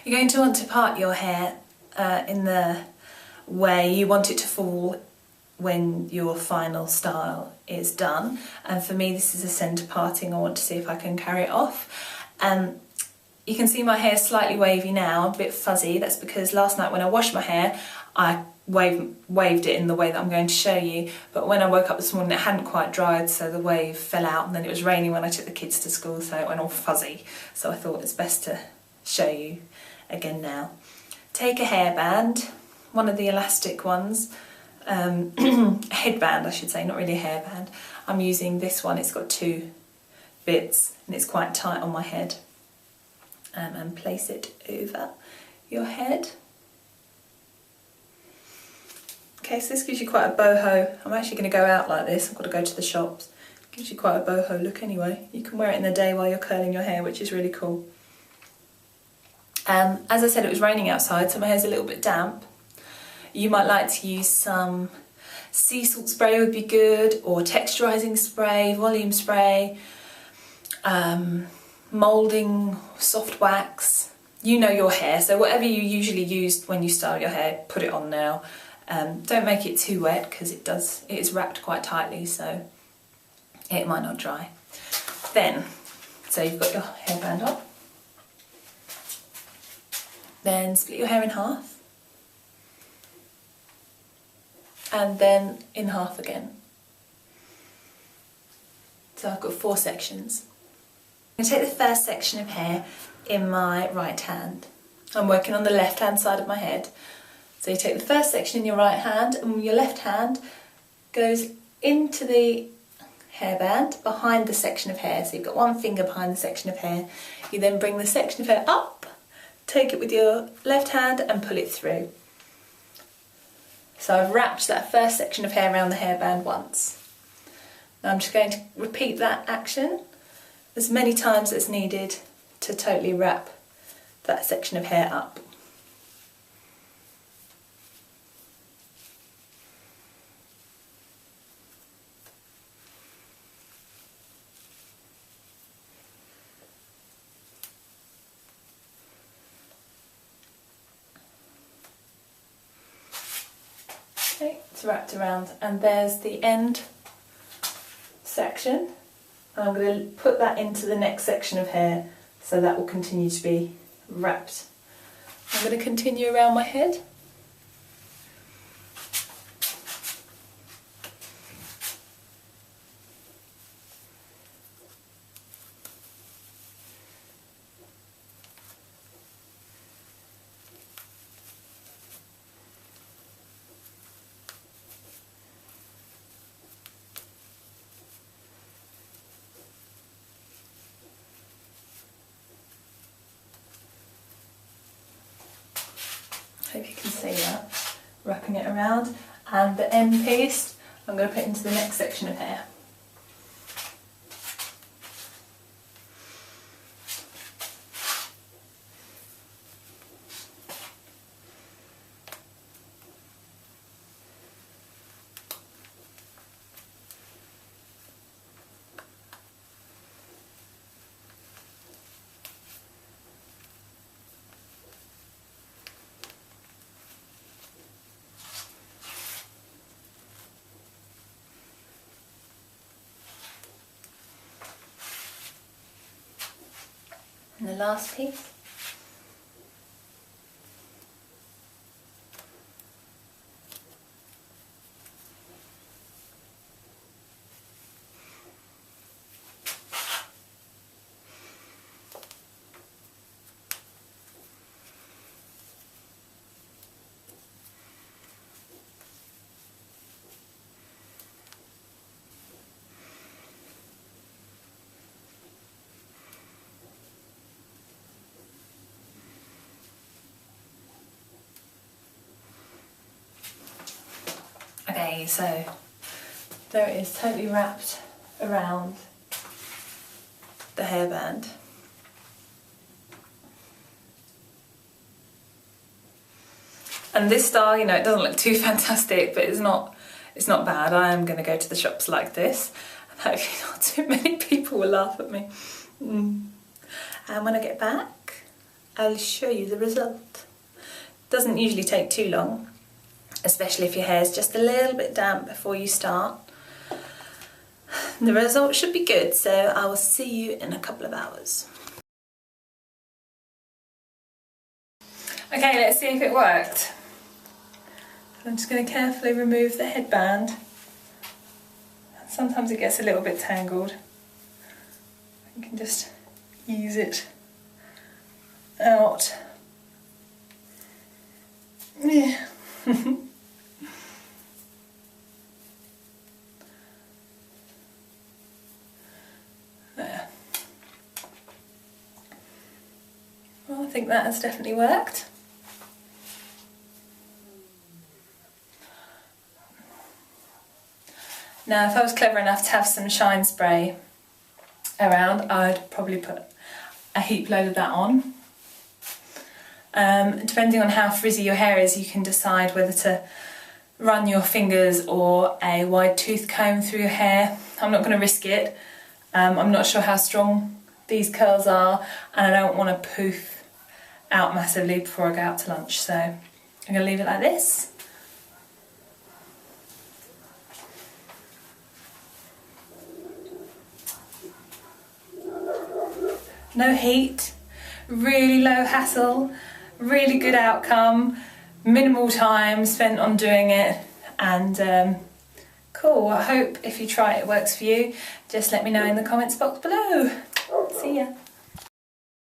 You're going to want to part your hair in the way you want it to fall when your final style is done, and for me this is a centre parting. I want to see if I can carry it off. You can see my hair is slightly wavy now, a bit fuzzy. That's because last night when I washed my hair I waved it in the way that I'm going to show you, but when I woke up this morning it hadn't quite dried, so the wave fell out, and then it was raining when I took the kids to school, so it went all fuzzy. So I thought it's best to show you again now. Take a hairband, one of the elastic ones, a headband I should say, not really a hairband. I'm using this one, it's got 2 bits and it's quite tight on my head, and place it over your head. Okay, so this gives you quite a boho. I'm actually going to go out like this, I've got to go to the shops. It gives you quite a boho look anyway. You can wear it in the day while you're curling your hair, which is really cool. As I said, it was raining outside, so my hair's a little bit damp. You might like to use some sea salt spray would be good, or texturising spray, volume spray, moulding, soft wax. You know your hair, so whatever you usually use when you style your hair, put it on now. Don't make it too wet because it is wrapped quite tightly, so it might not dry. Then, so you've got your hairband on. Then split your hair in half. And then in half again. So I've got 4 sections. I'm going to take the first section of hair in my right hand. I'm working on the left hand side of my head. So you take the first section in your right hand, and your left hand goes into the hairband behind the section of hair. So you've got one finger behind the section of hair. You then bring the section of hair up, take it with your left hand and pull it through. So I've wrapped that first section of hair around the hairband once. Now I'm just going to repeat that action as many times as needed to totally wrap that section of hair up. Okay, it's wrapped around, and there's the end section, and I'm going to put that into the next section of hair, so that will continue to be wrapped. I'm going to continue around my head. Hope you can see that, wrapping it around, and the end piece I'm going to put into the next section of hair. And the last piece. Okay, so there it is, totally wrapped around the hairband. And this style, you know, it doesn't look too fantastic, but it's not bad. I am going to go to the shops like this, and hopefully not too many people will laugh at me. And when I get back, I'll show you the result. Doesn't usually take too long, especially if your hair is just a little bit damp before you start. The result should be good, so I will see you in a couple of hours. Okay, let's see if it worked. I'm just going to carefully remove the headband. Sometimes it gets a little bit tangled. You can just ease it out. Yeah. There. Well, I think that has definitely worked. Now, if I was clever enough to have some shine spray around, I'd probably put a heap load of that on. Depending on how frizzy your hair is, you can decide whether to run your fingers or a wide tooth comb through your hair. I'm not going to risk it. I'm not sure how strong these curls are, and I don't want to poof out massively before I go out to lunch, so I'm going to leave it like this. No heat, really low hassle, really good outcome, minimal time spent on doing it, and cool. I hope if you try it, it works for you. Just let me know in the comments box below. See ya.